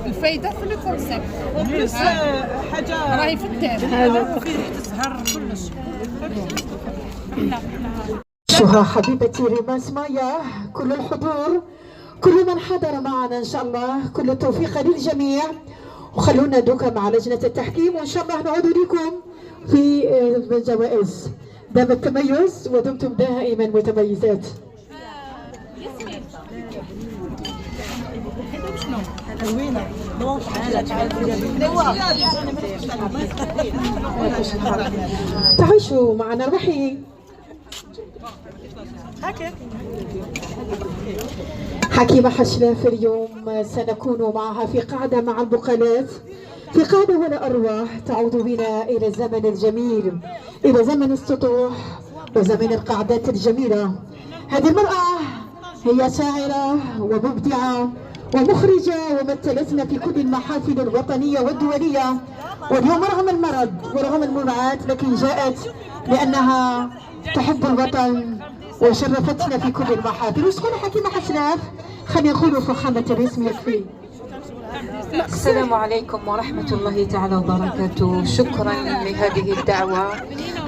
الفايده في الكونسيبت حاجه راهي في التاريخ فيه تسهر كلش. شوها حبيبتي ريماس مايا، كل الحضور، كل من حضر معنا ان شاء الله، كل التوفيق للجميع. وخلونا دوكا مع لجنه التحكيم، وان شاء الله نعود لكم في الجوائز. دام التميز ودمتم دائما متميزات. تعيشوا معنا روحي. حكيمة حشلاف اليوم سنكون معها في قاعدة مع البقالات، في قاعدة ولا أروع تعود بنا إلى الزمن الجميل، إلى زمن السطوح وزمن القاعدات الجميلة. هذه المرأة هي شاعرة ومبدعة ومخرجة ومثلتنا في كل المحافل الوطنية والدولية، واليوم رغم المرض ورغم المنعات لكن جاءت لأنها تحب الوطن وشرفتنا في كل المحافل. وشكون حكيمة حشلاف؟ خلينا نقولوا فخامة الاسم يكفي. السلام عليكم ورحمة الله تعالى وبركاته. شكرا لهذه الدعوة.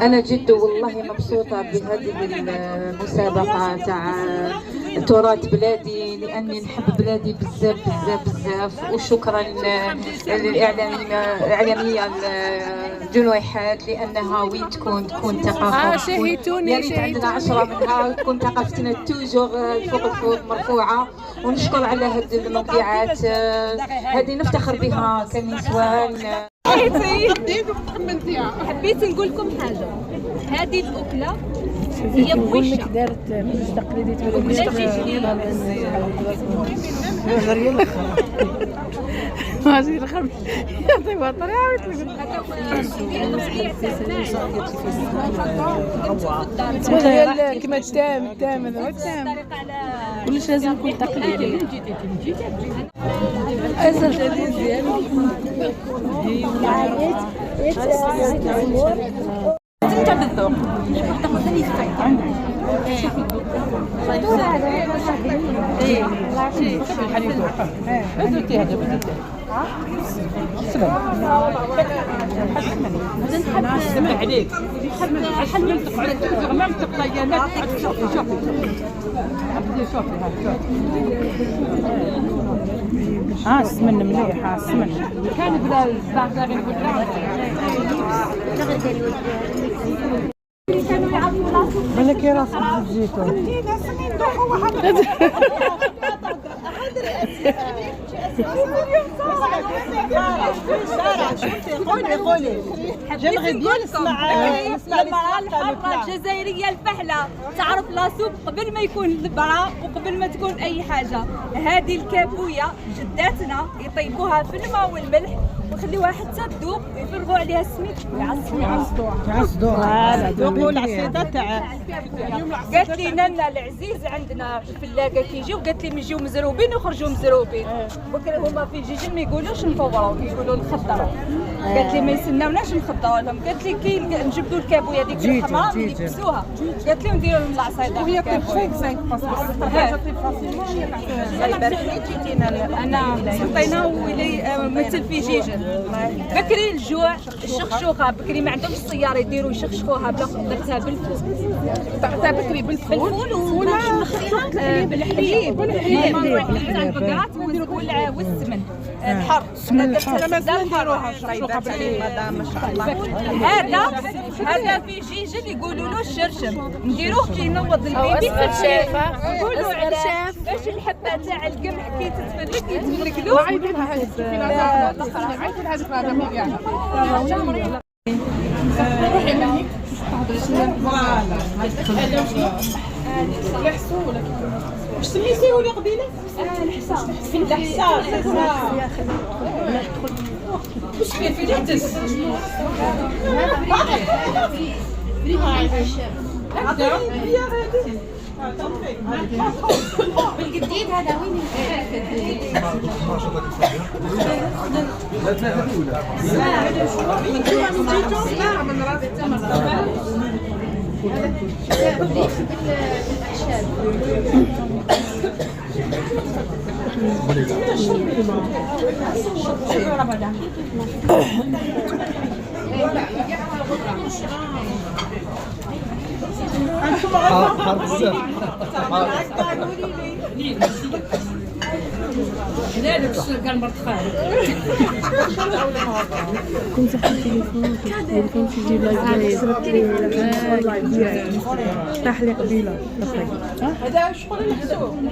أنا جد والله مبسوطة بهذه المسابقة تاع تراث بلادي، لأني نحب بلادي بزاف بزاف بزاف. وشكرا للإعلامية جنويحات، لأنها وين تكون ثقافة. شهيتوني يا ريت عندنا 10 منها، تكون ثقافتنا توجور فوق الفوق مرفوعة. ونشكر على هذه المبدعات هذه نفتخر بها كنسوان. حبيت نقول لكم حاجه، هذه الاكله هي بوشه دارت كلش تقليدي ماشي الخبز يعطيوها طريقه كما التام هذا التام كلش لازم يكون تقليدي. أزل مزيان انت بالذوق تاخذ ثاني شوفي الحليب بدوتي هذا بدوتي سمع عليك حلمت قعدت غممت الطيانات. شوفي شوفي السمن مليح. السمن كان بلا الزعزعه نقول بالك يا راسك الزيتون قولي جمعي بيان نسمع المرأة الجزائرية الفحلة تعرف لا سوب قبل ما يكون البرا وقبل ما تكون أي حاجة. هذه الكابوية جداتنا يطيبوها في الماء والملح ويخليوها حتى تذوب ويفرغوا عليها السميد ويعصدوها. ذوقوا العصيدة تاع قالت لي نانا العزيز عندنا في الفلاقة كيجيو، قالت لي يجيو مزروبين ويخرجوا مزروبين. بكري هما في جيجي ما يقولوش نفوروا، يقولوا نخضروا. قالت لي ما يسناوناش نخضروا لهم. قالت لي كي نجبدوا الكابويه ديك الحمراء نلبسوها، قالت لي ونديروا لهم العصيده. وهي طيب 5 الله يبارك فيك. جيتينا انا سلطينا ولي مثل في جيجل. بكري الجوع الشخشوخه، بكري ما عندهمش السياره يديروا يشخشخوها بلقتها بالفول. طاقتها بكري بالفول بالحليب تاع البقرات والسمن الحر. السمن الحر ما شاء الله. هذا في جيجل يقولوا له الشرشم، نديروه كي ينوض البيبي في الشافه. يقولوا على باش الحبه تاع القمح كي تتفلك يتفلكلوا. واش سميتيه لي قبيله؟ الحساب. واش فيه في الهدس؟ بالجديد هذا وين حار بزاف. هذاك كان برتقال كنت في التليفون تجيب لايف طاح لي قبيله هذا شغل محسوب